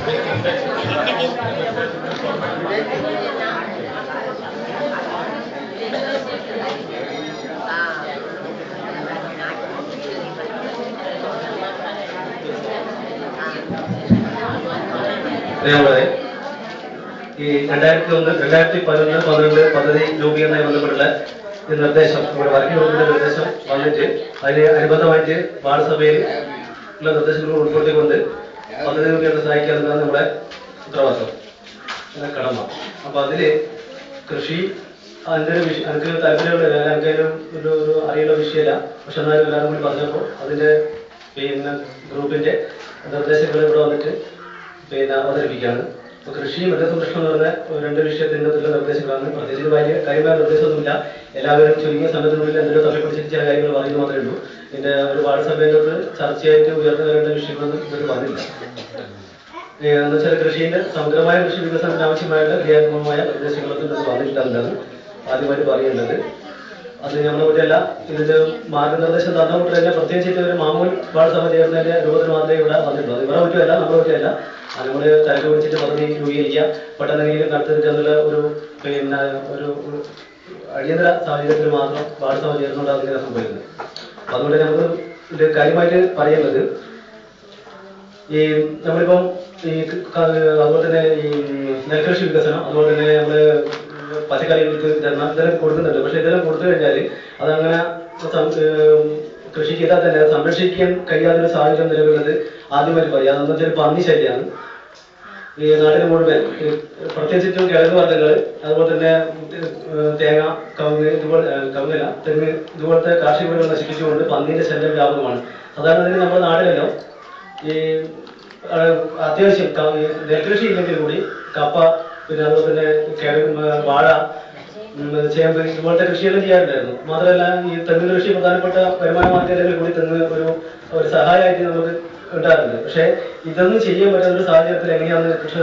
ഈ 2011-12 പദ്ധതി രൂപീകരണവുമായി ബന്ധപ്പെട്ടുള്ള നിർദ്ദേശം നമ്മുടെ വർക്കിംഗ് ഗ്രൂപ്പിന്റെ നിർദ്ദേശം വന്നിട്ട് അതിന് അനുബന്ധമായിട്ട് വാർഡ്സഭയിൽ ഉള്ള നിർദ്ദേശങ്ങൾ ഉൾപ്പെടുത്തിക്കൊണ്ട് പദ്ധതി രൂപീകരണം സഹായിക്കുക എന്നതാണ് നമ്മുടെ ഉത്തരവാദിത്വം, കടമ. അപ്പൊ അതില് കൃഷി അതിന്റെ ഒരു വിഷയം എനിക്ക് താല്പര്യമുള്ള എനിക്ക് ഒരു അറിയുന്ന വിഷയമല്ല. പക്ഷെ എന്നാലും എല്ലാവരും കൂടി പറഞ്ഞപ്പോൾ അതിന്റെ ഗ്രൂപ്പിന്റെ നിർദ്ദേശങ്ങൾ ഇവിടെ വന്നിട്ട് അവതരിപ്പിക്കുകയാണ്. അപ്പൊ കൃഷിയും മൃഗസംരക്ഷണം എന്ന് പറഞ്ഞ 2 വിഷയത്തിന്റെ നിർദ്ദേശങ്ങളാണ്. പ്രത്യേകിച്ച് വലിയ കാര്യമായ നിർദ്ദേശമൊന്നുമില്ല. എല്ലാവരും ചുരുങ്ങിയ സമയത്തിനുള്ളിൽ എന്തെങ്കിലും തമ്മിപ്പിടിച്ചിട്ട് ചില കാര്യങ്ങൾ പറയുന്നത് മാത്രമേ ഉള്ളൂ. ഇതിന്റെ ഒരു വാർഡ്സഭയിലോട്ട് ചർച്ചയായിട്ട് ഉയർന്നു വരേണ്ട വിഷയങ്ങളൊന്നും ഇതൊരു പറഞ്ഞില്ല. എന്നുവെച്ചാൽ കൃഷിയുടെ സമഗ്രമായ കൃഷി വികസനത്തിന് ആവശ്യമായുള്ള ക്രിയാത്മകമായ നിർദ്ദേശങ്ങളൊന്നും ഇത് വന്നിട്ടില്ലെന്നാണ് ആദ്യമായിട്ട് പറയേണ്ടത്. അത് നമ്മളെ പറ്റിയല്ല, ഇതിന്റെ മാർഗനിർദ്ദേശം തന്നോട്ട് തന്നെ പ്രത്യേകിച്ചിട്ട് ഒരു മാമൂൽ വാർഡ്സഭ ചേർന്നതിന്റെ രൂപത്തിൽ മാത്രമേ ഇവിടെ വന്നിട്ടുള്ളൂ. അത് ഇവരെ പറ്റുമല്ല, നമ്മളെ പറ്റിയല്ല. നമ്മള് തിരക്ക് പിടിച്ചിട്ട് പദ്ധതി രൂപീകരിക്കുക, പെട്ടെന്നെങ്കിലും നടത്തിയെടുക്കുക എന്നുള്ള ഒരു അടിയന്തര സാഹചര്യത്തിൽ മാത്രം വാർഡ്സഭ ചേർന്നുകൊണ്ട് അതിങ്ങനെ സംഭവിക്കുന്നത്. അതുകൊണ്ട് നമുക്ക് ഇത് കാര്യമായിട്ട് പറയുന്നത് ഈ നമ്മളിപ്പം അതുപോലെ തന്നെ ഈ നെൽകൃഷി വികസനം, അതുപോലെ തന്നെ നമ്മള് പച്ചക്കറികൾക്ക് ഇതെല്ലാം കൊടുക്കുന്നുണ്ട്. പക്ഷെ ഇതെല്ലാം കൊടുത്തു കഴിഞ്ഞാൽ അതങ്ങനെ കൃഷിക്ക് ചെയ്താൽ തന്നെ സംരക്ഷിക്കാൻ കഴിയാത്തൊരു സാഹചര്യം നിലവിലുള്ളത് ആദ്യമായിട്ട് പറയാം. അതെന്ന് വെച്ചാൽ പന്നി ശല്യമാണ് ഈ നാട്ടിന് മുഴുവൻ. പ്രത്യേകിച്ചും കിഴങ്ങ് വർഗ്ഗങ്ങൾ, അതുപോലെ തന്നെ തേങ്ങ, കവുങ്ങല്ല തെങ്ങ് ഇതുപോലത്തെ കാർഷിക വിളകൾ നശിപ്പിച്ചുകൊണ്ട് പന്നീന്റെ ശല്യം വ്യാപകമാണ്. സാധാരണ നമ്മുടെ നാട്ടിലല്ലോ ഈ അത്യാവശ്യം നെൽകൃഷി ഇല്ലെങ്കിൽ കൂടി കപ്പ, പിന്നെ അതുപോലെ തന്നെ വാഴ, ചേമ്പ് ഇതുപോലത്തെ കൃഷിയെല്ലാം ചെയ്യാറുണ്ടായിരുന്നു. മാത്രമല്ല ഈ തെങ്ങ് കൃഷി പ്രധാനപ്പെട്ട വരുമാന മാർഗ്ഗങ്ങളിൽ കൂടി തെങ്ങ് ഒരു സഹായമായിട്ട് നമുക്ക് ഉണ്ടാകുന്നുണ്ട്. പക്ഷെ ഇതൊന്നും ചെയ്യാൻ പറ്റാത്ത ഒരു സാഹചര്യത്തിൽ എങ്ങനെയാണ് കൃഷി